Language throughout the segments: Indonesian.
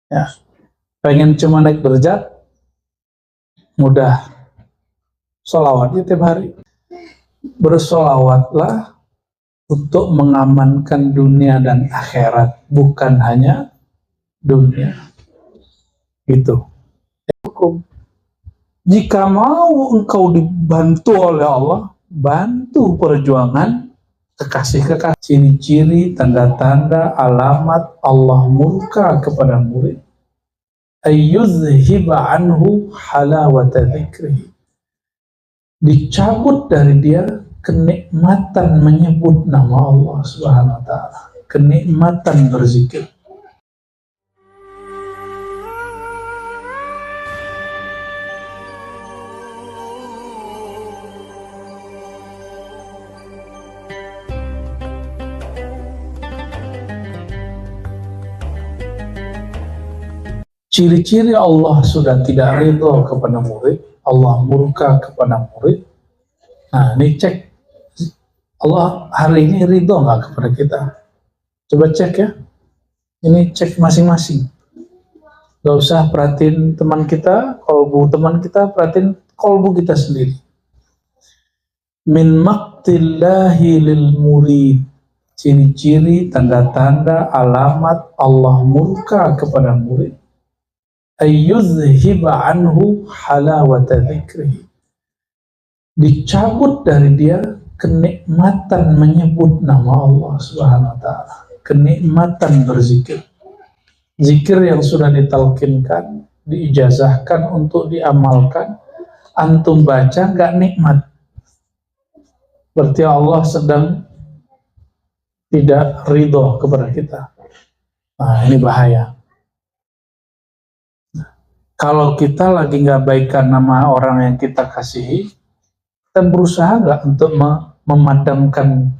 Ya, pengen cuma naik derajat, mudah. Sholawatnya tiap hari. Bersolawatlah untuk mengamankan dunia dan akhirat, bukan hanya dunia. Gitu. Hukum. Jika mau engkau dibantu oleh Allah, bantu perjuangan kekasih-kekasih. Ciri-ciri, tanda-tanda, alamat Allah murka kepada murid. Ayyuzhiba anhu halawata dzikrihi. Dicabut dari dia kenikmatan menyebut nama Allah Subhanahu wa ta'ala, kenikmatan berzikir. Ciri-ciri Allah sudah tidak ridho kepada murid, Allah murka kepada murid. Nah, ini cek Allah hari ini ridho nggak kepada kita. Coba cek ya. Ini cek masing-masing. Gak usah perhatiin teman kita, kolbu teman kita, perhatiin kolbu kita sendiri. Min maqtillahi lil murid. Ciri-ciri, tanda-tanda, alamat Allah murka kepada murid. Ayyuzhiba anhu halawata dzikrihi. Dicabut dari dia kenikmatan menyebut nama Allah Subhanahu wa ta'ala, kenikmatan berzikir. Zikir yang sudah ditalkinkan, diijazahkan untuk diamalkan, antum baca nggak nikmat, berarti Allah sedang tidak ridho kepada kita. Nah, ini bahaya. Kalau kita lagi nggak baikkan nama orang yang kita kasihi, kita berusaha nggak untuk memadamkan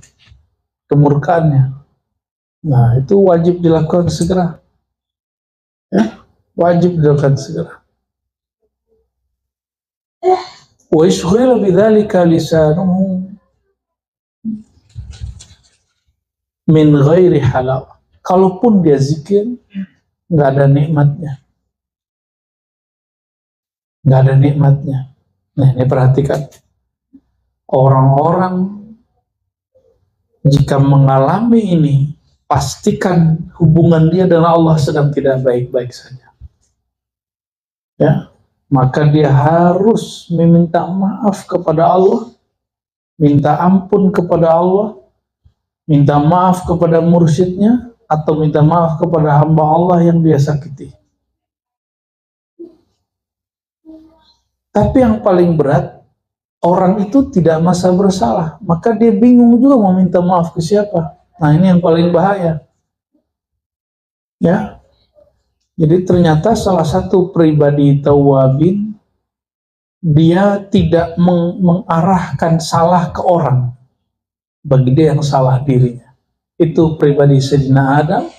kemurkaannya. Nah, itu wajib dilakukan segera. Ya, wajib dilakukan segera. Wa yashghila bidzalika lisanuhu min ghairi halawah. Kalaupun dia zikir, nggak ada nikmatnya. Nggak ada nikmatnya. Nah, ini perhatikan. Orang-orang jika mengalami ini, pastikan hubungan dia dengan Allah sedang tidak baik-baik saja. Ya, maka dia harus meminta maaf kepada Allah, minta ampun kepada Allah, minta maaf kepada mursyidnya, atau minta maaf kepada hamba Allah yang dia sakiti. Tapi yang paling berat, orang itu tidak merasa bersalah, maka dia bingung juga mau minta maaf ke siapa. Nah, ini yang paling bahaya. Ya. Jadi ternyata salah satu pribadi tawabin, dia tidak mengarahkan salah ke orang, bagi dia yang salah dirinya. Itu pribadi Sayyidina Adam,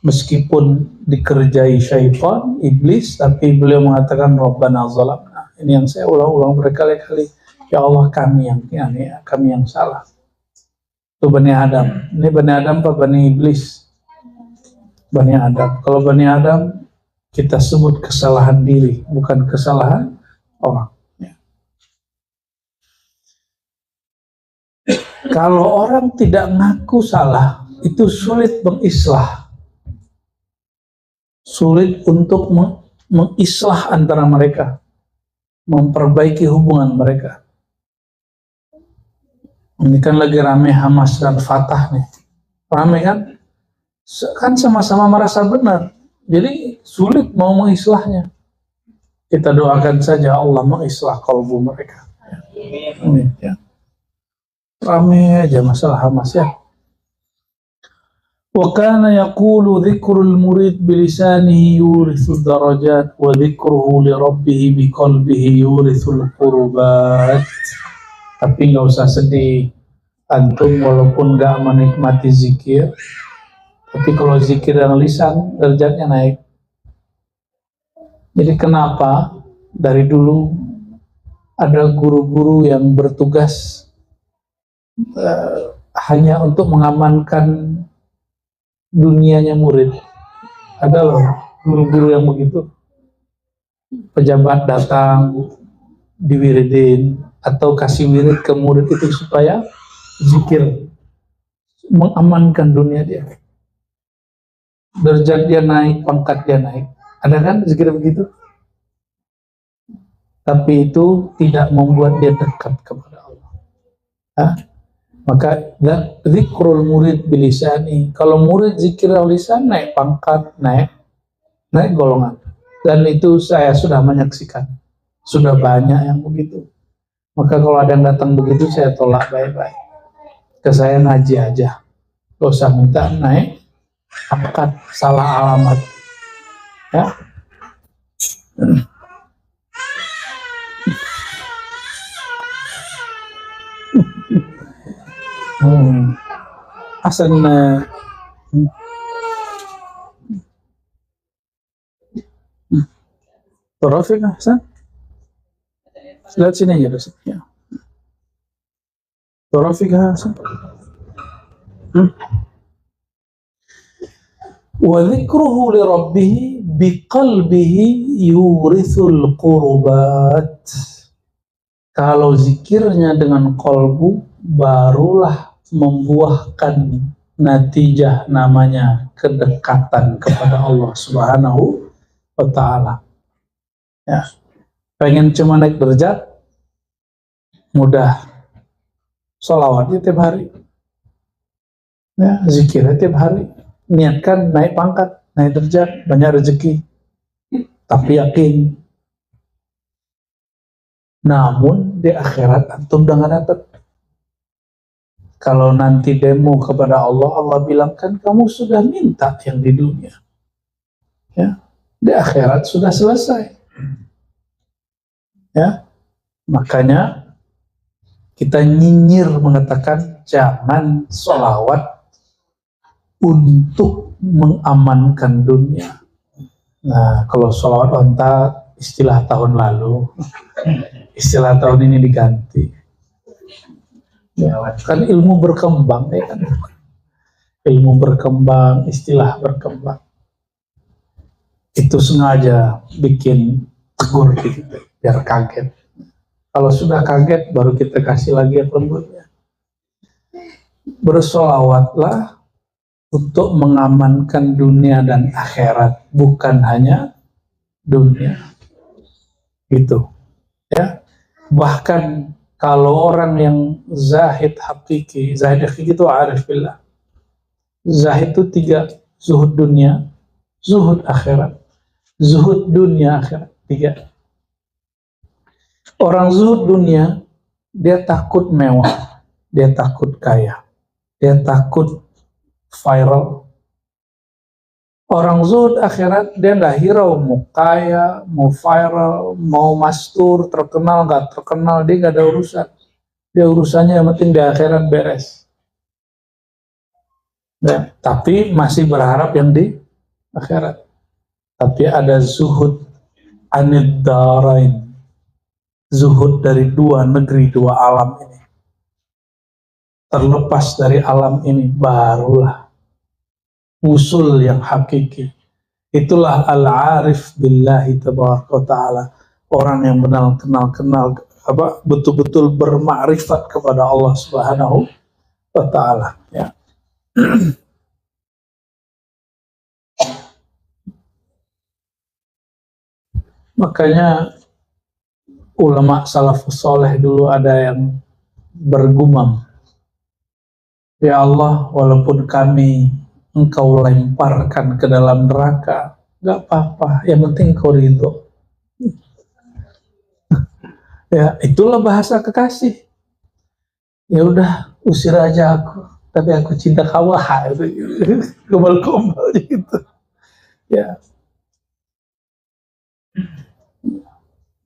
meskipun dikerjai syaitan, iblis, tapi beliau mengatakan Rabbana zalamna. Ini yang saya ulang-ulang berkali-kali. Ya Allah, kami yang salah. Itu Bani Adam. Ini Bani Adam apa Bani Iblis? Bani Adam. Kalau Bani Adam, kita sebut kesalahan diri, bukan kesalahan orang. Ya. Kalau orang tidak ngaku salah, itu sulit mengislah. Sulit untuk mengislah antara mereka, memperbaiki hubungan mereka. Ini kan lagi rame Hamas dan Fatah nih. Rame kan? Kan sama-sama merasa benar. Jadi sulit mau mengislahnya. Kita doakan saja Allah mengislah kalbu mereka. Amin. Ya. Rame aja masalah Hamas ya. Wa kana yaqulu dzikrul murid bilisanihi yurithu darajat wa dzikruhu li rabbih biqalbihi yurithu qurbat. Tapi nggak usah sedih, antum walaupun nggak menikmati zikir, tapi kalau zikir dan lisan derajatnya naik. Jadi kenapa dari dulu ada guru-guru yang bertugas hanya untuk mengamankan dunianya murid? Ada loh guru-guru yang begitu. Pejabat datang diwiridin atau kasih wirid ke murid itu supaya zikir, mengamankan dunia dia, derajat dia naik, pangkat dia naik. Ada kan zikir begitu? Tapi itu tidak membuat dia dekat kepada Allah. Hah? Maka zikrul murid bilisani. Kalau murid zikir lisan, naik pangkat, naik golongan. Dan itu saya sudah menyaksikan. Sudah banyak yang begitu. Maka kalau ada yang datang begitu, saya tolak baik-baik. Ke saya ngaji aja. Gak usah minta naik pangkat, salah alamat. Ya. Hasan Taufik Hasan, lihat sini aja dosen. Ya. Taufik Hasan. Wa dzikruhu li rabbih biqalbihi yurithul qurbat. Kalau zikirnya dengan kolbu, barulah membuahkan natijah, namanya kedekatan kepada Allah Subhanahu wa ta'ala. Ya. Pengen cuma naik derajat, mudah. Sholawatnya tiap hari, ya, zikirnya tiap hari. Niatkan naik pangkat, naik derajat, banyak rezeki. Tapi yakin, namun di akhirat antum udah nggak dapat. Kalau nanti demo kepada Allah, Allah bilang kan kamu sudah minta yang di dunia, ya, di akhirat sudah selesai. Ya, makanya kita nyinyir mengatakan jangan sholawat untuk mengamankan dunia. Nah, kalau sholawat onta istilah tahun lalu, istilah tahun ini diganti. Ya, kan ilmu berkembang, ya kan? Ilmu berkembang, istilah berkembang. Itu sengaja bikin tegur gitu, biar kaget. Kalau sudah kaget, baru kita kasih lagi yang lembutnya. Bersolawatlah untuk mengamankan dunia dan akhirat, bukan hanya dunia. Gitu, ya. Bahkan kalau orang yang zahid hakiki itu arif billah. Zahid itu 3, zuhud dunia, zuhud akhirat, zuhud dunia akhirat, 3. Orang zuhud dunia, dia takut mewah, dia takut kaya, dia takut viral. Orang zuhud akhirat, dia nggak hirau mau kaya, mau viral, mau mastur, terkenal nggak terkenal, dia nggak ada urusan. Dia urusannya yang penting di akhirat beres. Ya, tapi masih berharap yang di akhirat. Tapi ada zuhud anid darain, zuhud dari 2 negeri, 2 alam ini. Terlepas dari alam ini, barulah usul yang hakiki. Itulah al-arif billahi tabaraka wa ta'ala. Orang yang kenal betul-betul bermakrifat kepada Allah Subhanahu wa ta'ala, ya. Makanya ulama salafus soleh dulu ada yang bergumam, ya Allah, walaupun kami Engkau lemparkan ke dalam neraka, gak apa-apa, yang penting Engkau ridho. Ya, itulah bahasa kekasih. Ya udah, usir aja aku, tapi aku cinta kamu, gombal-gombal gitu. Ya.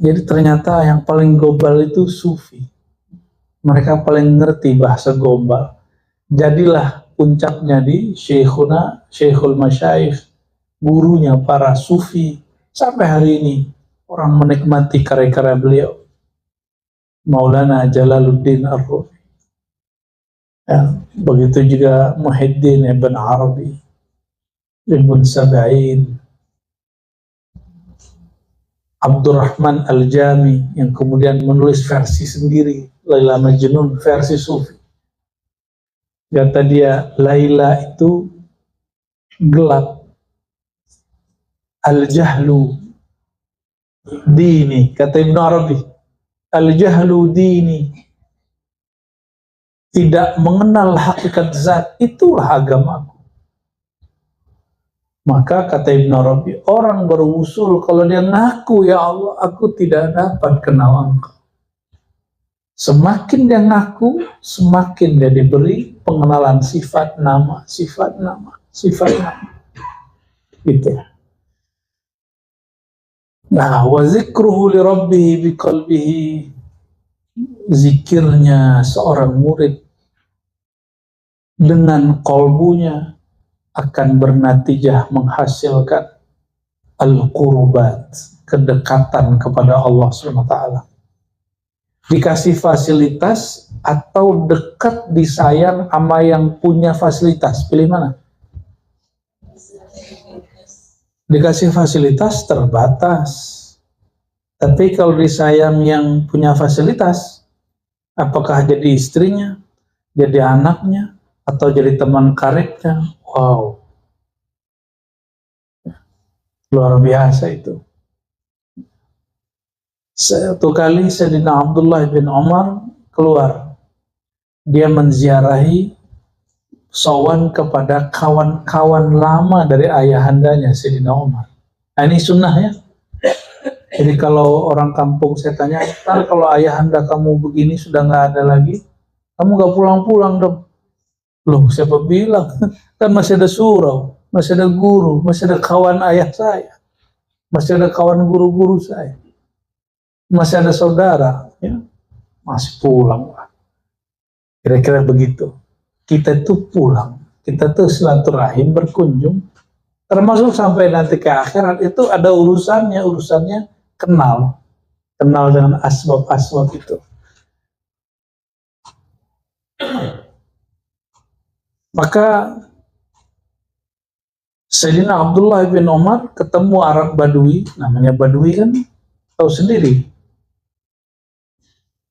Jadi ternyata yang paling gombal itu sufi. Mereka paling ngerti bahasa gombal. Jadilah puncaknya di Syekhul Masyayikh, gurunya para sufi. Sampai hari ini orang menikmati karya-karya beliau. Maulana Jalaluddin Ar-Rumi. Ya, begitu juga Muhyiddin Ibn Arabi, Ibn Sab'in, Abdurrahman Al-Jami yang kemudian menulis versi sendiri, Laila Majnun versi Sufi. Kata dia, Laila itu gelap, al-jahlu dini, kata Ibn Arabi, al-jahlu dini, tidak mengenal hakikat zat, itulah agamaku. Maka kata Ibn Arabi, orang berusul kalau dia ngaku, ya Allah, aku tidak dapat kenal Engkau. Semakin dia ngaku, semakin dia diberi pengenalan sifat nama, sifat nama, sifat nama. Gitu. Nah, wa zikruhu li rabbihi biqalbihi, zikirnya seorang murid dengan kolbunya akan bernatijah menghasilkan al-qurbat, kedekatan kepada Allah SWT. Dikasih fasilitas atau dekat disayang sama yang punya fasilitas, pilih mana? Dikasih fasilitas terbatas, tapi kalau disayang yang punya fasilitas, apakah jadi istrinya, jadi anaknya, atau jadi teman karibnya? Wow, luar biasa itu. Satu kali Sayyidina Abdullah bin Umar keluar, dia menziarahi, sowan kepada kawan-kawan lama dari ayahandanya Sayyidina Umar. Nah, ini sunnah ya. Jadi kalau orang kampung saya tanya, ntar kalau ayahanda kamu begini sudah nggak ada lagi, kamu nggak pulang-pulang dong. Loh, siapa bilang? Kan masih ada surau, masih ada guru, masih ada kawan ayah saya, masih ada kawan guru-guru saya, masih ada saudara, ya, masih pulang lah. Kira-kira begitu. Kita itu pulang, kita tuh silaturahim, berkunjung, termasuk sampai nanti ke akhirat itu ada urusannya kenal dengan asbab-asbab itu. Maka Sayyidina Abdullah bin Umar ketemu Arab Badui, namanya Badui kan tahu sendiri.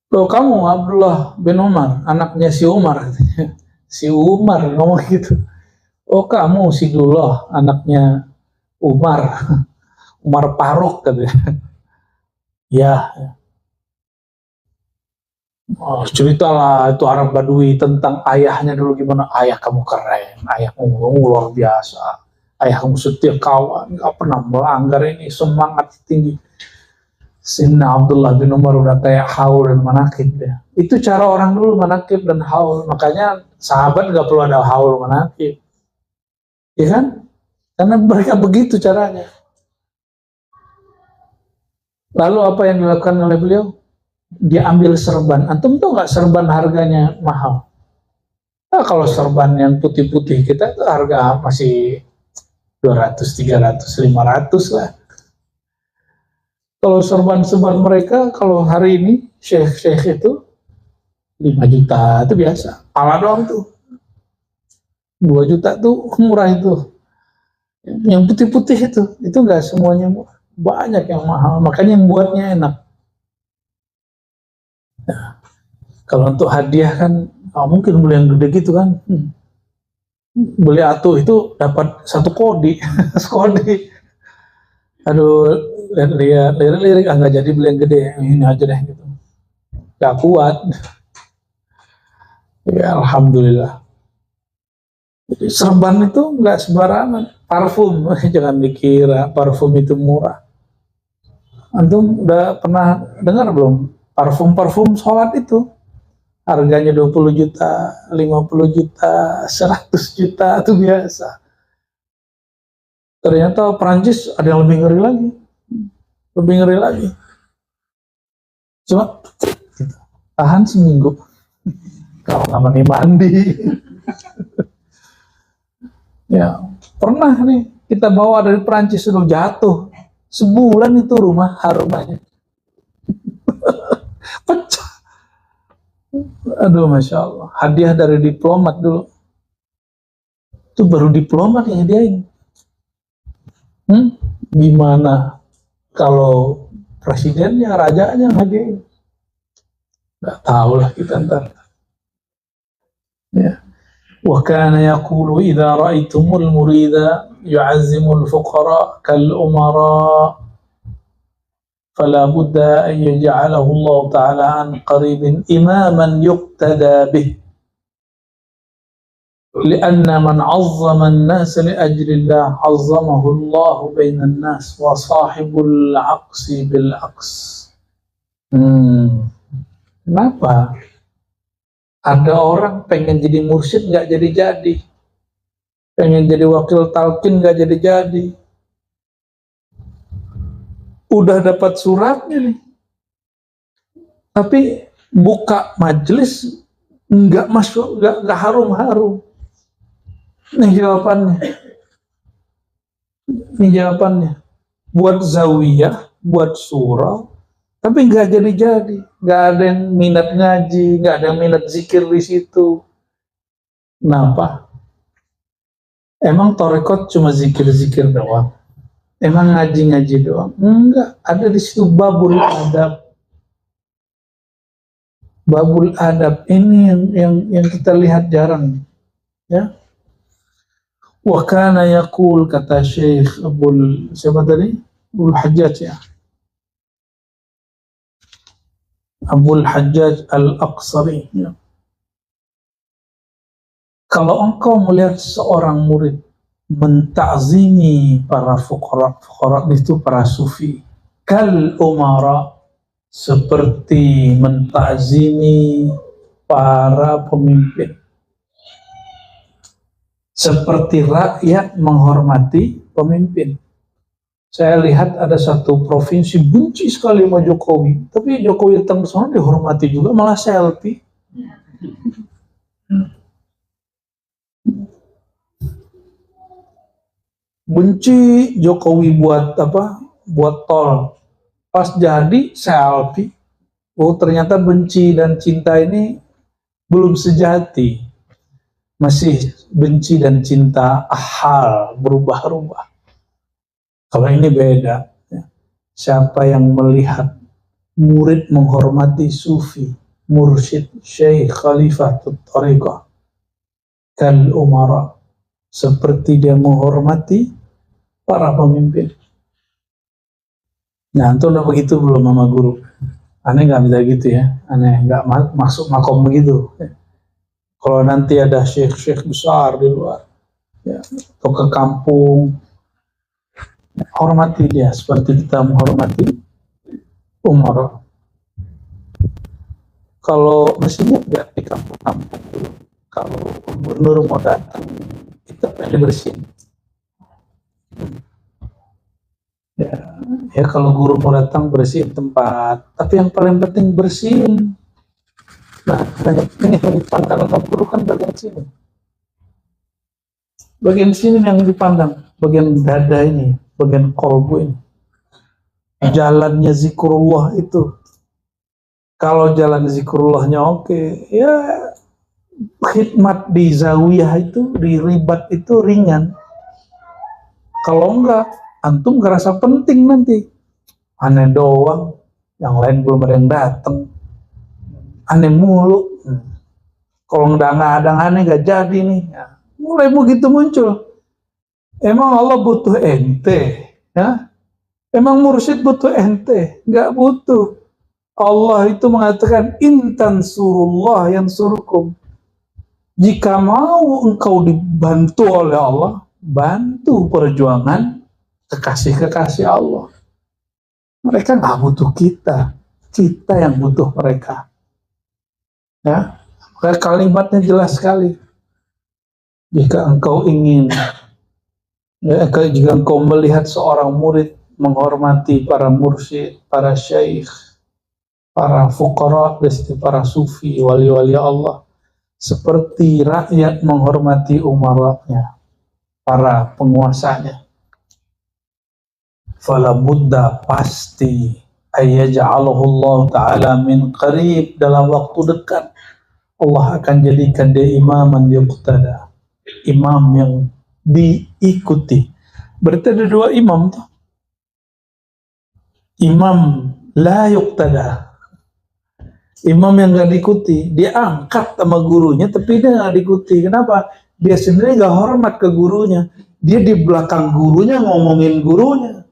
Loh, kamu Abdullah bin Umar, anaknya si Umar, si Umar ngomong gitu. Oh, kamu si Dullah, anaknya Umar, Umar Faruk katanya. Ya. Oh, ceritalah itu Arab Badui tentang ayahnya dulu, gimana ayah kamu keren, ayah kamu luar biasa, ayah kamu setia kawan, nggak pernah melanggar, ini semangat tinggi. Sayyidina Abdullah bin Umar udah kayak haul dan manakib ya. Itu cara orang dulu manakib dan haul, makanya sahabat nggak perlu ada haul manakib, ya kan? Karena mereka begitu caranya. Lalu apa yang dilakukan oleh beliau? Dia ambil serban. Antum tuh nggak serban harganya mahal? Nah, kalau serban yang putih-putih kita itu harga masih 200, 300, 500 lah. Kalau serban-serban mereka, kalau hari ini syekh-syekh itu 5 juta itu biasa. Pala doang tuh 2 juta tuh murah itu. Yang putih-putih itu nggak semuanya murah. Banyak yang mahal. Makanya yang buatnya enak. Nah, kalau untuk hadiah kan mungkin beli yang gede gitu kan, beli atuh itu dapat 1 kodi. Kodi, aduh, lirik nggak jadi beli yang gede, ini aja deh gitu, nggak kuat. Ya alhamdulillah. Jadi serban itu nggak sembarangan. Parfum, jangan dikira parfum itu murah. Antum udah pernah dengar belum? Parfum sholat itu harganya 20 juta, 50 juta, 100 juta itu biasa. Ternyata Perancis ada yang lebih ngeri lagi. Lebih ngeri lagi. Cuma tahan seminggu. Kalau nggak mandi. Ya, pernah nih kita bawa dari Perancis sudah jatuh. Sebulan itu rumah harumnya. Pecah. Aduh, Masya Allah. Hadiah dari diplomat dulu. Itu baru diplomat yang hadiahin. Gimana kalau presidennya, rajanya hadiah. Nggak tahu lah kita ntar. Ya. Wa kana yaqulu idza ra'aitumul murida yu'azzimul fuqara kal umara fala budda an yaj'alahu Allah ta'ala an qaribin imaman yuqtada bih. لأن من عظم الناس لأجل الله عظمه الله بين الناس وصاحب العقس بالعقس. Kenapa? Ada orang pengen jadi mursyid nggak jadi-jadi, pengen jadi wakil talqin nggak jadi-jadi, udah dapat suratnya nih, tapi buka majelis nggak masuk, nggak harum-harum. Nih jawabannya, buat zawiyah, buat surah, tapi nggak jadi-jadi, nggak ada yang minat ngaji, nggak ada yang minat zikir di situ. Kenapa? Emang tarekat cuma zikir-zikir doang? Emang ngaji-ngaji doang? Enggak, ada di situ babul adab. Babul adab ini yang kita lihat jarang, ya. Wa kana yaqul, kata Syekh siapa tadi? Abul Hajjaj, ya. Abul Hajjaj Al-Aqsari, ya. Kalau engkau melihat seorang murid menta'zimi para fuqara itu para sufi, kal umara, seperti menta'zimi para pemimpin, seperti rakyat menghormati pemimpin. Saya lihat ada satu provinsi benci sekali sama Jokowi, tapi Jokowi datang ke sana dihormati juga, malah selfie. Benci Jokowi buat apa? Buat tol. Pas jadi selfie. Oh, ternyata benci dan cinta ini belum sejati. Masih benci dan cinta ahal, berubah-ubah. Kalau ini beda. Siapa yang melihat murid menghormati sufi, mursyid, syekh, khalifatul thariqah, kal umara, seperti dia menghormati para pemimpin. Nah, itu udah begitu belum sama guru? Aneh nggak bisa gitu ya, aneh nggak masuk makom begitu. Kalau nanti ada syekh-syekh besar di luar, ya, atau ke kampung, hormati dia seperti kita menghormati umar. Kalau masih nggak di kampung-kampung dulu, kalau gubernur mau datang, kita pengen bersihin. Ya kalau guru mau datang bersihin tempat, tapi yang paling penting bersihin. Nah, ini yang dipandang sama guru kan bagian sini. Bagian sini yang dipandang, bagian dada ini, bagian kolbu ini. Jalannya zikrullah itu. Kalau jalan zikrullahnya oke, ya khidmat di zawiyah itu, di ribat itu ringan. Kalau enggak, antum ngerasa penting nanti. Aneh doang, yang lain belum ada yang datang. Aneh mulu. Kalau nggak ada aneh nggak jadi nih. Ya, mulai begitu muncul. Emang Allah butuh ente? Ya? Emang mursyid butuh ente? Nggak butuh. Allah itu mengatakan intan surullah yang surukum. Jika mau engkau dibantu oleh Allah, bantu perjuangan kekasih-kekasih Allah. Mereka nggak butuh kita, kita yang butuh mereka. Ya, maka kalimatnya jelas sekali. Jika engkau ingin, ya, jika engkau melihat seorang murid menghormati para mursyid, para syekh, para fuqara, para sufi, wali-wali Allah, seperti rakyat menghormati umaranya, para penguasanya. Fala budda, pasti ayyaj'alahu Allah Ta'ala min qarib, dalam waktu dekat Allah akan jadikan dia imaman yuqtada, imam yang diikuti. Berarti ada dua imam tuh. imam la yuqtada, imam yang gak diikuti. Dia angkat sama gurunya tapi dia gak diikuti. Kenapa? Dia sendiri gak hormat ke gurunya. Dia di belakang gurunya ngomongin gurunya.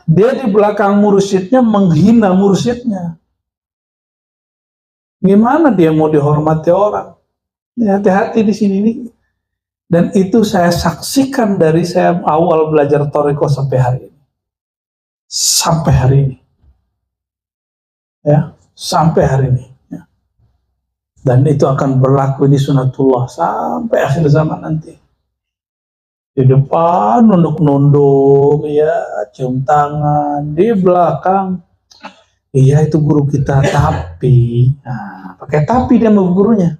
Dia di belakang mursyidnya menghina mursyidnya. Gimana dia mau dihormati orang? Ya, hati-hati di sini nih. Dan itu saya saksikan dari saya awal belajar Thariqah sampai hari ini. Sampai hari ini. Ya, sampai hari ini. Ya. Dan itu akan berlaku di sunatullah sampai akhir zaman nanti. Di depan nunduk-nunduk, ya, cium tangan. Di belakang, iya itu guru kita, tapi, nah, pakai tapi dia sama gurunya.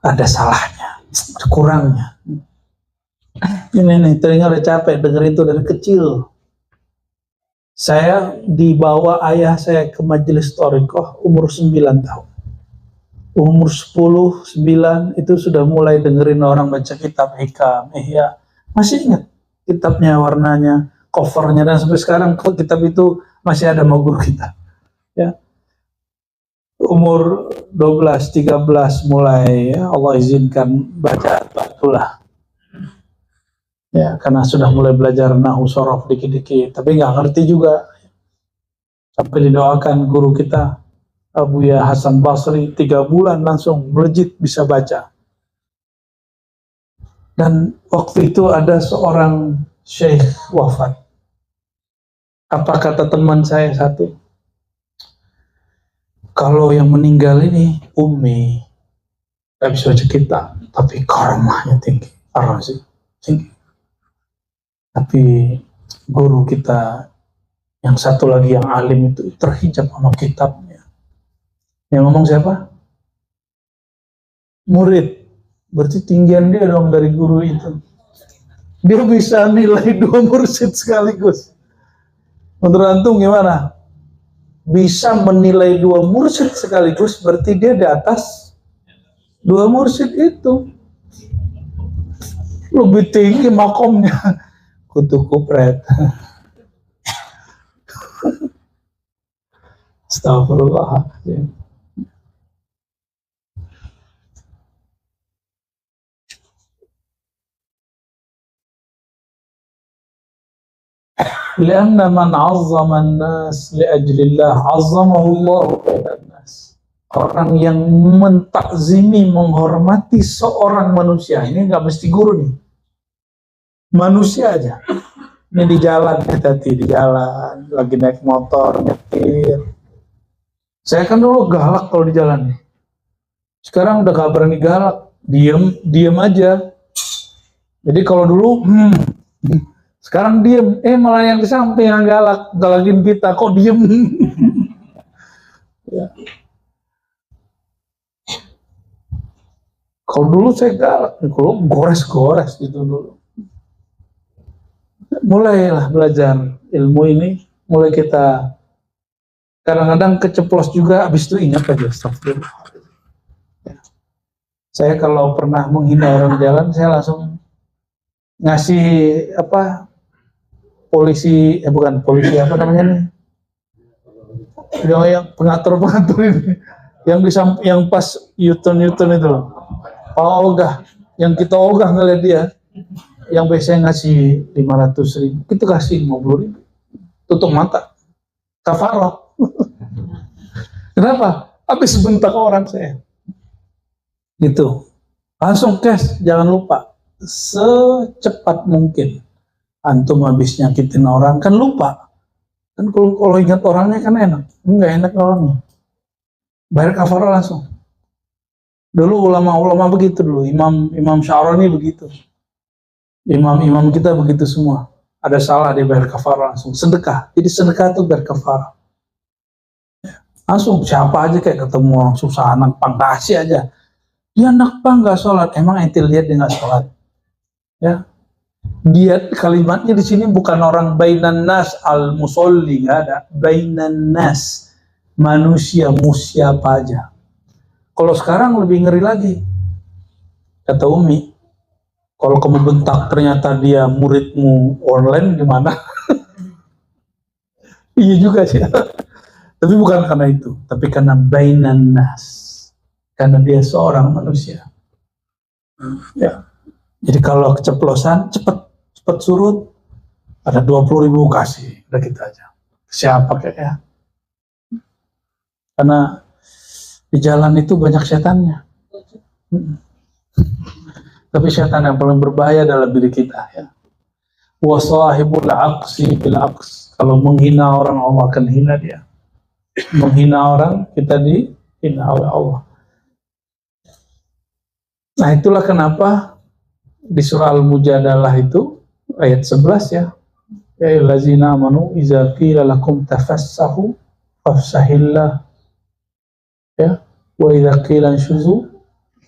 Ada salahnya, ada kurangnya. Ini nih, telinga udah capek denger itu dari kecil. Saya dibawa ayah saya ke majelis Thariqah umur 9 tahun. Umur 10, 9 itu sudah mulai dengerin orang baca kitab hikam, ihya. Masih ingat kitabnya, warnanya, covernya, dan sampai sekarang kitab itu masih ada sama guru kita. Ya. Umur 12, 13 mulai ya, Allah izinkan baca itulah. Ya, karena sudah mulai belajar nahwu sorof dikit-dikit, tapi nggak ngerti juga. Sampai didoakan guru kita Abu Ya Hasan Basri 3 bulan langsung melejit bisa baca. Dan waktu itu ada seorang syekh wafat. Apa kata teman saya satu? Kalau yang meninggal ini Umi, gak bisa baca kitab, tapi karamahnya tinggi, arasi tinggi. Tapi guru kita yang satu lagi yang alim itu terhijab sama kitabnya. Yang ngomong siapa? Murid. Berarti tinggian dia dong dari guru itu. Dia bisa nilai 2 mursyid sekaligus. Menurut antum gimana? Bisa menilai 2 mursyid sekaligus, berarti dia di atas 2 mursyid itu. Lebih tinggi makomnya. Kutu kupret. Astagfirullahaladzim. Lianna man 'azzama an-nas li ajlillah 'azzamahu Allah bainan nas. Orang yang mentakzimi, menghormati seorang manusia, ini nggak mesti guru nih, manusia aja. Ini di jalan, hati-hati di jalan, lagi naik motor, nyetir. Saya kan dulu galak kalau di jalan nih. Sekarang udah gak berani galak, diem aja. Jadi kalau dulu, sekarang diem, malah yang di samping yang galak, galakin kita, kok diem? Ya. Kalau dulu saya galak, kalau gores-gores gitu dulu. Mulailah belajar ilmu ini, mulai kita kadang-kadang keceplos juga, habis itu ingat aja, astagfirullah. Ya. Saya kalau pernah menghina orang jalan, saya langsung ngasih apa? Polisi, bukan polisi, apa namanya nih? Yang pengatur ini, yang pas U-turn itu, ogah, yang kita ogah ngeliat dia, yang biasanya ngasih 500.000, kita kasih 50.000, tutup mata, kafarah. Kenapa? Habis bentak orang saya, gitu, langsung cash, jangan lupa, secepat mungkin. Antum habis nyakitin orang kan lupa, kan kalau ingat orangnya kan enak, enggak enak orangnya, bayar kafarah langsung. Dulu ulama-ulama begitu dulu, Imam Sya'rani begitu, imam kita begitu semua. Ada salah dia bayar kafarah langsung, sedekah. Jadi sedekah itu bayar kafarah. Langsung siapa aja kayak ketemu orang susah, anak pang kasih aja. Ya anak pang nggak sholat, emang ente lihat dia nggak sholat? Ya. Dia kalimatnya di sini bukan orang bainan nas al musolli, nggak ada bainan nas, manusia siapa aja. Kalau sekarang lebih ngeri lagi, kata Umi, Kalau kamu bentak ternyata dia muridmu online gimana? Iya juga sih. Tapi bukan karena itu, tapi karena bainan nas. Karena dia seorang manusia. Ya. Jadi kalau keceplosan cepet surut, ada 20.000 kasih, udah kita aja. Siapa kayaknya? Karena di jalan itu banyak setannya. Tapi setan yang paling berbahaya dalam diri kita ya. Wa sahibul aqsi bil aqs. Kalau menghina orang, Allah akan hina dia. Menghina orang, kita dihina oleh Allah. Nah, itulah kenapa di surah Al-Mujadalah itu ayat 11 ya. Ya ayyuhallazina amanu idza qila lakum tafassahu fafsahillah ya wa idza qila anshuzu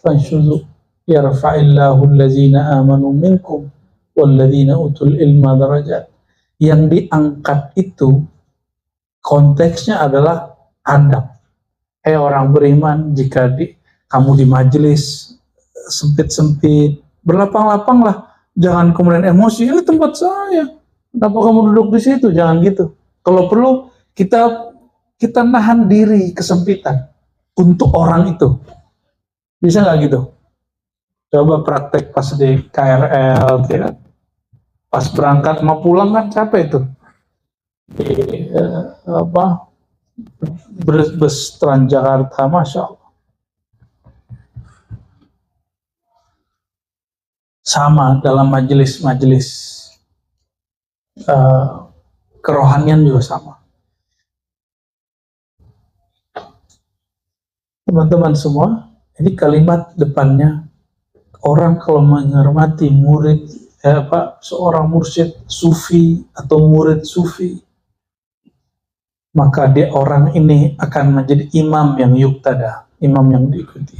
fanshuzu yarfa'illahu allazina amanu minkum walladzina utul ilma darajat. Yang diangkat itu konteksnya adalah adab. Orang beriman, jika kamu di majelis sempit-sempit, berlapang-lapang lah, jangan kemudian emosi, ini tempat saya, kenapa kamu duduk di situ? Jangan gitu. Kalau perlu kita nahan diri kesempitan untuk orang itu. Bisa nggak gitu? Coba praktek pas di KRL, ya. Pas berangkat mau pulang kan capek itu. Bus Transjakarta, Masya Allah. Sama dalam majelis-majelis kerohanian juga sama. Teman-teman semua, ini kalimat depannya, orang kalau menghormati murid, seorang mursyid sufi atau murid sufi, maka dia orang ini akan menjadi imam yang yuktada, imam yang diikuti.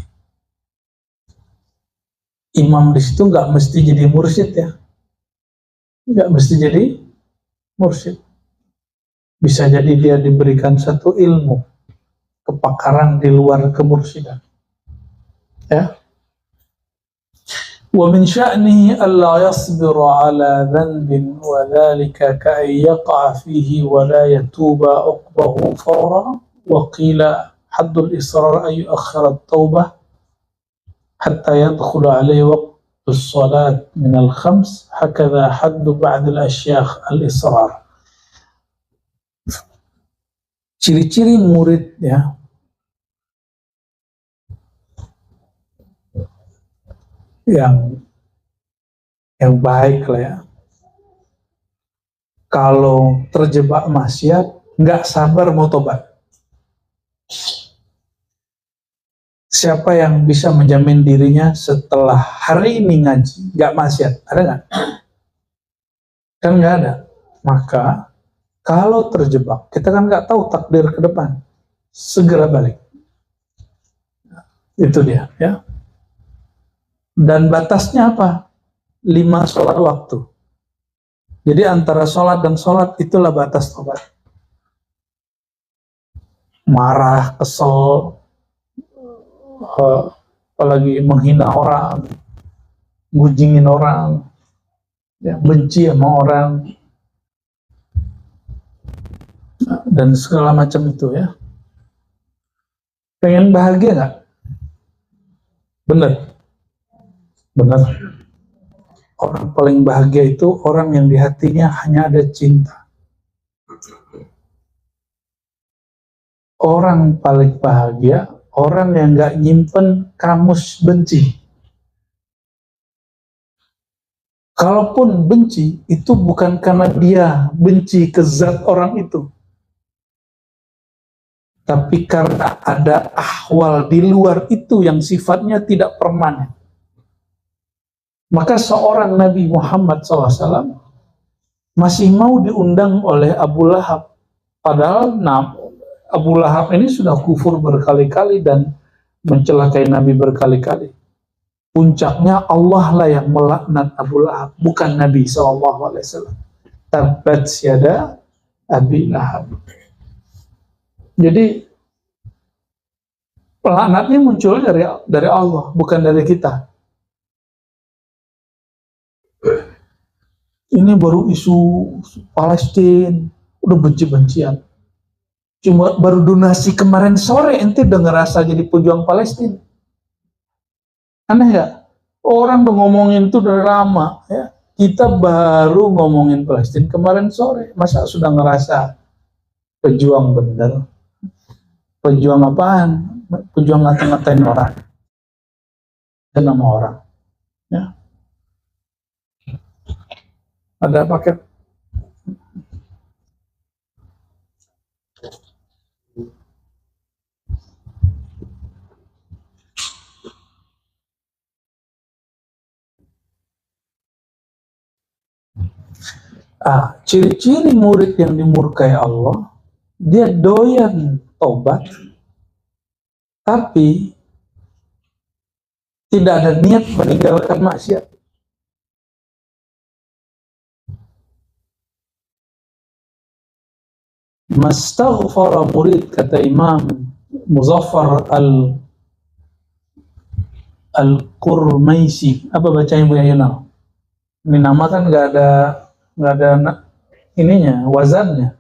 Imam di situ nggak mesti jadi mursyid ya, nggak mesti jadi mursyid. Bisa jadi dia diberikan satu ilmu, kepakaran di luar kemursidan. Ya. Wa min sya'nihi alla yasbira ala dhanbin wa dhalika ka'an yaqa'a fihi wa la yatuba uqbahu fawra wa qila haddul israr ay yu'akhkhira at-taubah hatta yadkhulu alayhi waqtu as-salat min al-khams hakadha haddu ba'd al-ashyakh al-israr. Ciri-ciri murid ya yang baik lah ya, kalau terjebak maksiat nggak sabar mau tobat. Siapa yang bisa menjamin dirinya setelah hari ini ngaji nggak maksiat? Ada nggak? Kan nggak ada. Maka kalau terjebak, kita kan nggak tahu takdir ke depan, segera balik. Itu dia ya. Dan batasnya apa? 5 sholat waktu. Jadi antara sholat dan sholat itulah batas tobat. Marah, kesel, apalagi menghina orang, ngujingin orang, ya, benci sama orang, dan segala macam itu ya. Pengen bahagia nggak? Bener. Benar. Orang paling bahagia itu orang yang di hatinya hanya ada cinta. Orang paling bahagia orang yang nggak nyimpen kamus benci. Kalaupun benci, itu bukan karena dia benci ke zat orang itu, tapi karena ada ahwal di luar itu yang sifatnya tidak permanen. Maka seorang Nabi Muhammad SAW masih mau diundang oleh Abu Lahab. Padahal Abu Lahab ini sudah kufur berkali-kali dan mencelakai Nabi berkali-kali. Puncaknya Allah lah yang melaknat Abu Lahab, bukan Nabi SAW. Tabbat yada Abi Lahab. Jadi pelaknatnya muncul dari Allah, bukan dari kita. Ini baru isu Palestina, udah benci-bencian. Cuma baru donasi kemarin sore ente udah ngerasa jadi pejuang Palestina. Aneh ya? Orang udah ngomongin itu udah lama ya. Kita baru ngomongin Palestina kemarin sore, masa sudah ngerasa pejuang bener? Pejuang apaan? Pejuang ngata-ngatain orang dan nama orang. Ya. Ada paket. Ciri-ciri murid yang dimurkai Allah, dia doyan tobat, tapi tidak ada niat meninggalkan maksiat. Mastaghfara murid, kata Imam Muzaffar Al-Qurmaisi. Apa bacanya Bu Yayunal? Ini nama kan nggak ada ininya, wazannya.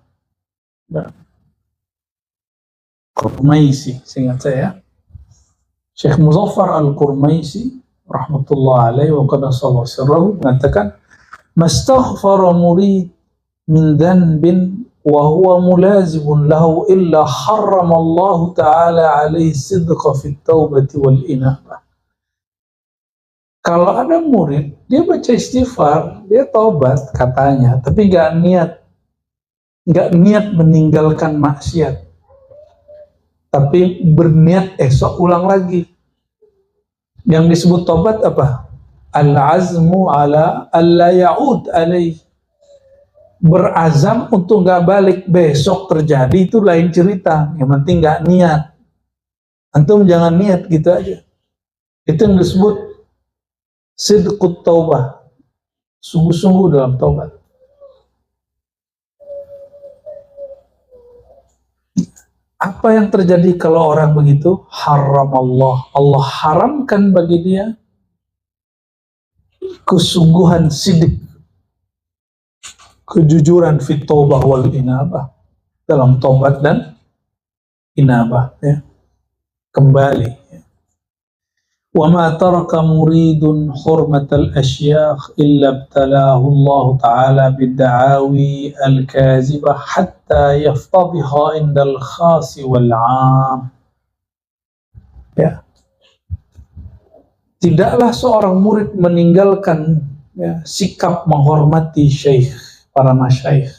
Qurmaisi, seingat saya. Syekh Muzaffar Al-Qurmaisi rahmatullah alaihi wa qadassallahu sirrahu mengatakan, mastaghfara murid min dhanbin wa huwa mulazibun lahu illa harramallahu ta'ala alaihi sidqa fit taubati wal inabah. Kalau ada murid, dia baca istighfar, dia taubat katanya, tapi nggak niat meninggalkan maksiat, tapi berniat esok ulang lagi. Yang disebut taubat apa? Al-azmu ala alla ya'ud alaih. Berazam untuk nggak balik besok terjadi, itu lain cerita. Yang penting nggak niat. Antum jangan niat gitu aja. Itu yang disebut sidqut taubah, sungguh-sungguh dalam taubat. Apa yang terjadi kalau orang begitu? Haram Allah haramkan bagi dia kesungguhan sidik, kejujuran fit taubah wal inabah, dalam taubat dan inabah, ya, kembali. وَمَا تَرَكَ مُرِيدٌ حُرْمَةَ الْأَشْيَاخِ إِلَّا ابْتَلَاهُ اللَّهُ تَعَالَى بِالدَّعَاوِي الْكَاذِبَةِ حَتَّى يَفْتَضِحَ عِنْدَ الْخَاصِ وَالْعَامِ. Ya. Tidaklah seorang murid meninggalkan, ya, sikap menghormati syekh, para masyayikh,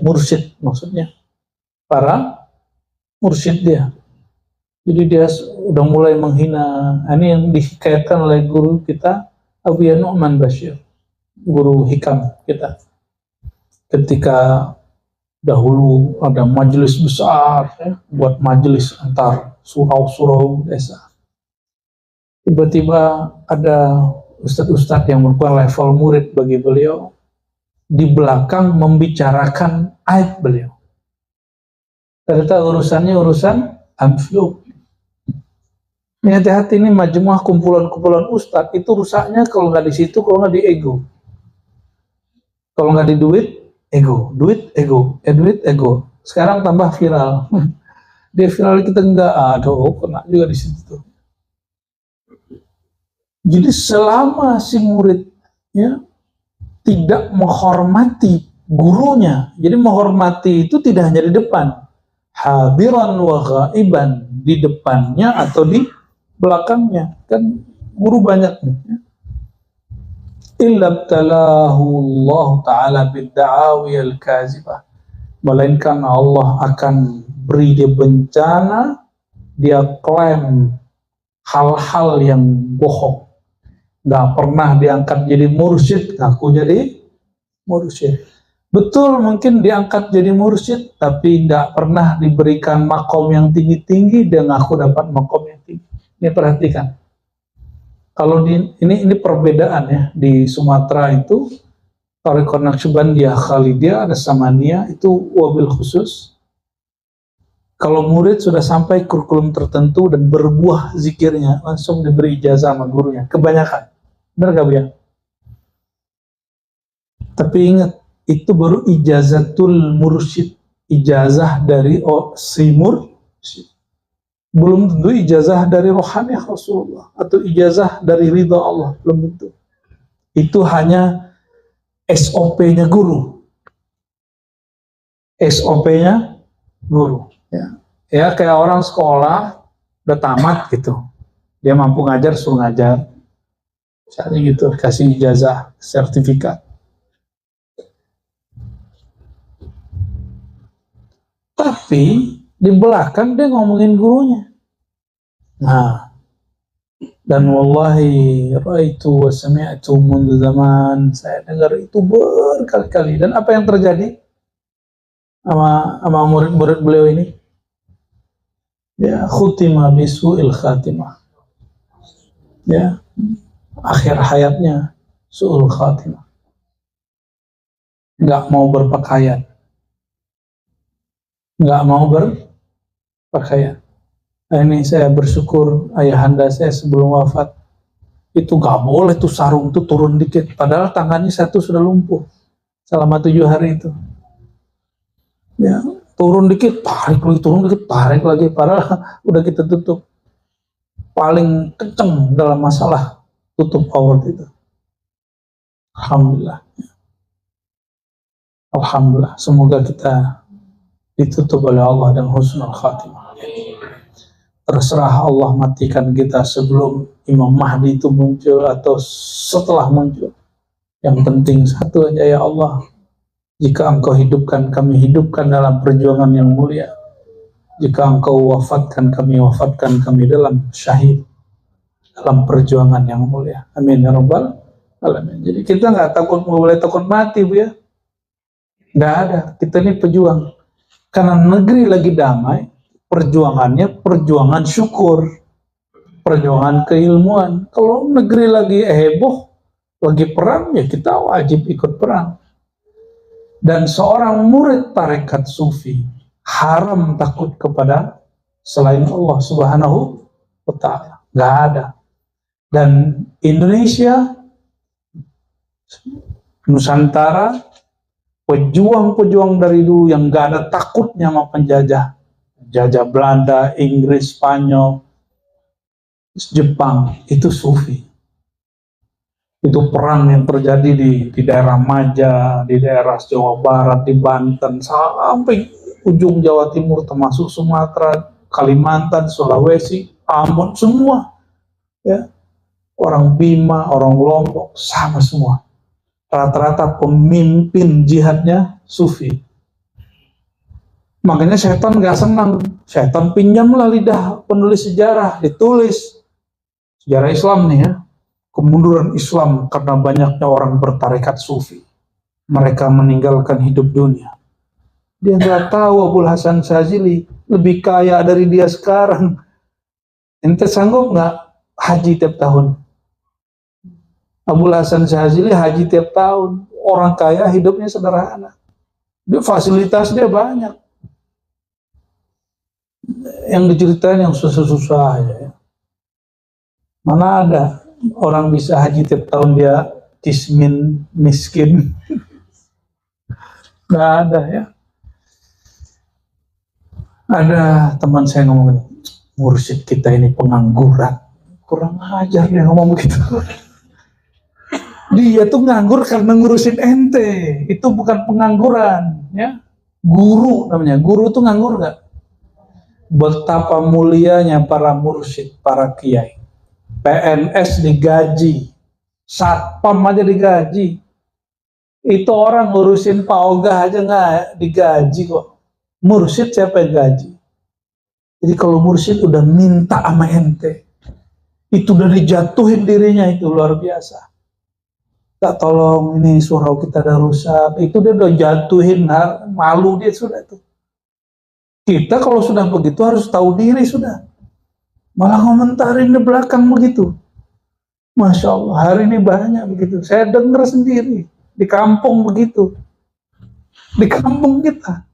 mursyid maksudnya, para mursyid dia. Jadi dia udah mulai menghina. Ini yang dihikayatkan oleh guru kita, Abu Nu'man Bashir, guru hikam kita. Ketika dahulu ada majelis besar, ya, buat majelis antar surau-surau desa. Tiba-tiba ada ustadz-ustadz yang merupakan level murid bagi beliau, di belakang membicarakan aib beliau. Ternyata urusannya urusan amfluk. Ini hati-hati, ini majmuah kumpulan-kumpulan ustadz, itu rusaknya kalau nggak di situ, kalau nggak di ego. Kalau nggak di duit, ego. Duit, ego. Duit, ego. Sekarang tambah viral. Dia viral, kita nggak, aduh, kena juga di situ. Jadi selama si murid, ya, tidak menghormati gurunya, jadi menghormati itu tidak hanya di depan, hadiran wa ghaiban, di depannya atau di belakangnya, kan guru banyak. Illa btalahu Allah Ta'ala bidda'awi al-kazibah, melainkan Allah akan beri dia bencana, dia klaim hal-hal yang bohong. Gak pernah diangkat jadi mursyid, ngaku jadi mursyid. Betul, mungkin diangkat jadi mursyid, tapi gak pernah diberikan makom yang tinggi-tinggi, dia ngaku dapat makom yang tinggi. Ini perhatikan. Kalau ini perbedaan ya, di Sumatera itu Thariqah Naqsyabandiyah Khalidiyah ada Samaniyah itu wabil khusus. Kalau murid sudah sampai kurikulum tertentu dan berbuah zikirnya, langsung diberi ijazah sama gurunya. Kebanyakan. Benar gak Bu ya? Tapi ingat, itu baru ijazatul mursyid, ijazah dari si mursyid. Belum tentu ijazah dari rohani Rasulullah atau ijazah dari ridha Allah, belum tentu. Itu hanya SOP-nya guru. SOP-nya guru. Ya, kayak orang sekolah udah tamat gitu, dia mampu ngajar, suruh ngajar, misalnya gitu, kasih ijazah, sertifikat. Tapi di belakang dia ngomongin gurunya. Nah, dan wallahi raitu wa sami'tu mundu zaman, saya dengar itu berkali-kali. Dan apa yang terjadi sama murid-murid beliau ini? Ya, khutima bisu'il khatimah. Ya, akhir hayatnya su'ul khatimah. Nggak mau berpakaian. Nggak mau berpakaian. Nah, ini saya bersyukur ayahanda saya sebelum wafat itu nggak boleh tuh sarung tuh turun dikit, padahal tangannya satu sudah lumpuh selama 7 hari itu. Ya, turun dikit, tarik lagi, turun dikit, tarik lagi, padahal udah kita tutup. Paling kenceng dalam masalah tutup aurat itu. Alhamdulillah. Alhamdulillah. Semoga kita ditutup oleh Allah dan husnul khatimah. Terserah Allah matikan kita sebelum Imam Mahdi itu muncul atau setelah muncul. Yang penting satu aja, ya Allah, jika Engkau hidupkan, kami hidupkan dalam perjuangan yang mulia. Jika Engkau wafatkan kami dalam syahid, dalam perjuangan yang mulia. Amin ya rabbal alamin. Jadi kita nggak boleh takut mati, Bu ya. Nggak ada. Kita ini pejuang. Karena negeri lagi damai, perjuangannya perjuangan syukur, perjuangan keilmuan. Kalau negeri lagi heboh, lagi perang, ya kita wajib ikut perang. Dan seorang murid tarekat sufi haram takut kepada selain Allah Subhanahu wa ta'ala. Nggak ada. Dan Indonesia, Nusantara, pejuang-pejuang dari dulu yang gak ada takutnya sama penjajah. Jajah Belanda, Inggris, Spanyol, Jepang, itu sufi. Itu perang yang terjadi di daerah Maja, di daerah Jawa Barat, di Banten, sampai ujung Jawa Timur, termasuk Sumatera, Kalimantan, Sulawesi, Ambon, semua. Ya. Orang Bima, orang Lombok, sama semua. Rata-rata pemimpin jihadnya sufi. Makanya setan gak senang. Setan pinjamlah lidah penulis sejarah, ditulis sejarah Islam nih ya, kemunduran Islam karena banyaknya orang bertarekat sufi. Mereka meninggalkan hidup dunia. Dia nggak tahu Abul Hasan Syadzili lebih kaya dari dia sekarang. Ente sanggup nggak haji tiap tahun? Abul Hasan Syadzili haji tiap tahun. Orang kaya hidupnya sederhana. Dia fasilitas dia banyak. Yang diceritain yang susah-susah aja ya. Mana ada orang bisa haji tiap tahun dia miskin. Nggak ada ya. Ada teman saya ngomong, mursyid kita ini pengangguran. Kurang ajar dia ngomong begitu. Dia tuh nganggur karena ngurusin ente. Itu bukan pengangguran ya. Guru namanya. Guru tuh nganggur gak? Betapa mulianya para mursyid, para kiai. PNS digaji, satpam aja digaji. Itu orang ngurusin Pak Ogah aja nggak digaji kok. Mursyid siapa yang gaji? Jadi kalau mursyid udah minta sama ente, itu udah dijatuhin dirinya, itu luar biasa. Tak tolong ini surau kita ada rusak, itu dia udah jatuhin, malu dia sudah tuh. Kita kalau sudah begitu harus tahu diri sudah. Malah komentarin di belakang begitu. Masya Allah, hari ini banyak begitu. Saya dengar sendiri. Di kampung begitu. Di kampung kita.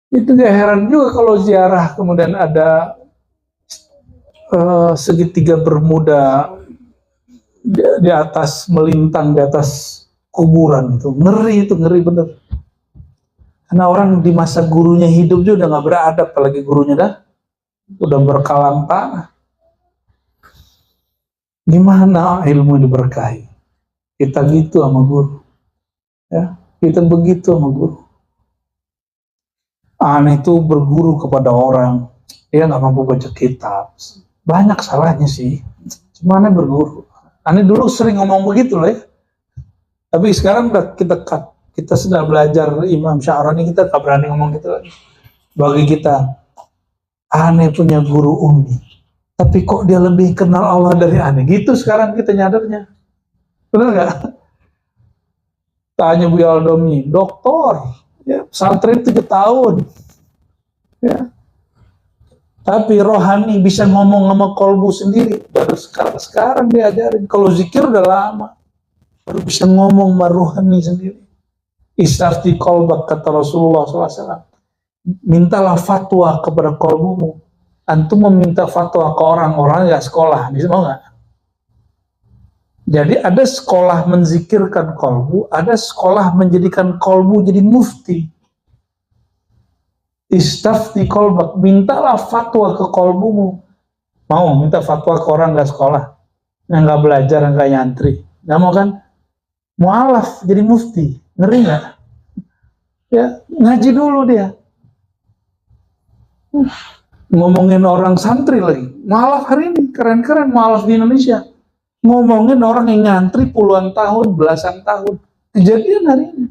Itu gak heran juga kalau ziarah kemudian ada segitiga bermuda di atas, melintang di atas kuburan itu ngeri bener. Karena orang di masa gurunya hidup juga udah nggak beradab, apalagi gurunya udah berkalang tanah. Gimana ilmu diberkahi? Kita gitu sama guru, ya kita begitu sama guru. Aneh itu berguru kepada orang, dia nggak mampu baca kitab, banyak salahnya sih. Gimana berguru? Aneh dulu sering ngomong begitu loh ya. Tapi sekarang udah kita sudah belajar Imam Sya'rani, kita gak berani ngomong gitu lagi. Bagi kita, aneh punya guru Umi, tapi kok dia lebih kenal Allah dari aneh. Gitu sekarang kita nyadarnya. Bener gak? Tanya Bu Aldomi, doktor, ya, pesantren 7 tahun. Ya. Tapi rohani bisa ngomong sama kolbu sendiri. Baru sekarang diajarin. Kalau zikir udah lama. Baru bisa ngomong sama rohani sendiri. Istafti kolbak, kata Rasulullah SAW. Mintalah fatwa kepada kolbumu. Antum meminta fatwa ke orang-orang gak sekolah, bisa mau gak? Jadi ada sekolah menzikirkan kolbu, ada sekolah menjadikan kolbu jadi mufti. Istafti kolbak, mintalah fatwa ke kolbumu. Mau minta fatwa ke orang gak sekolah, yang gak belajar, yang gak nyantri, gak mau kan? Mu'alaf jadi mufti, ngeri gak? Ya, ngaji dulu dia. Ngomongin orang santri lagi. Mu'alaf hari ini, keren-keren mu'alaf di Indonesia. Ngomongin orang yang ngantri puluhan tahun, belasan tahun. Kejadian hari ini.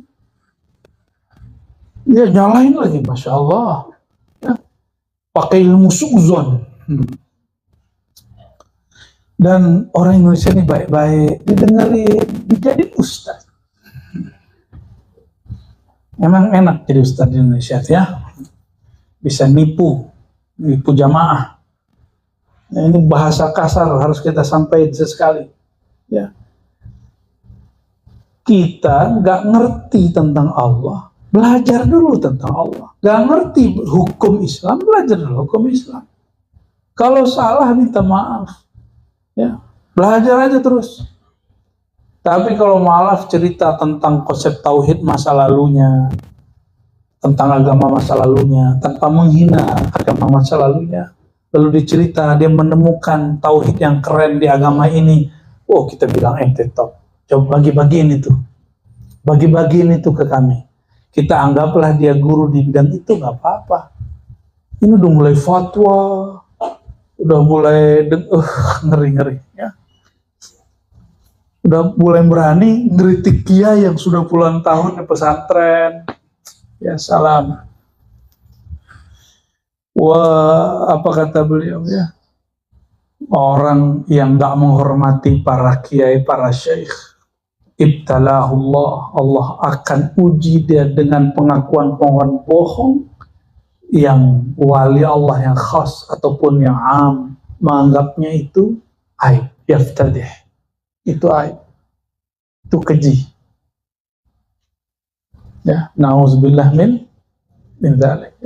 Ya, nyalain lagi, Masya Allah. Ya, pakai ilmu su'zon. Dan orang Indonesia ini baik-baik, didengerin, dijadiin ustaz. Emang enak jadi ustaz di Indonesia ya, bisa nipu jamaah. Nah, ini bahasa kasar harus kita sampaikan sesekali. Ya, kita nggak ngerti tentang Allah, belajar dulu tentang Allah. Nggak ngerti hukum Islam, belajar dulu hukum Islam. Kalau salah minta maaf. Ya, belajar aja terus. Tapi kalau maaf cerita tentang konsep tauhid masa lalunya, tentang agama masa lalunya, tanpa menghina agama masa lalunya, lalu dicerita dia menemukan tauhid yang keren di agama ini, oh kita bilang ente top, coba bagi-bagiin itu, bagi-bagiin itu ke kami. Kita anggaplah dia guru di bidang itu, nggak apa-apa. Ini udah mulai fatwa, udah mulai ngeri-ngeri ya. Udah mulai berani ngeritik kiai yang sudah puluhan tahun di pesantren. Ya salam. Wah, apa kata beliau ya? Orang yang nggak menghormati para kiai, para syekh, ibtalahullah, Allah akan uji dia dengan pengakuan-pengakuan bohong yang wali Allah yang khas ataupun yang am menganggapnya itu aib, yaftadih. Itu aib, itu keji. Ya, na'udzubillah min dzalik.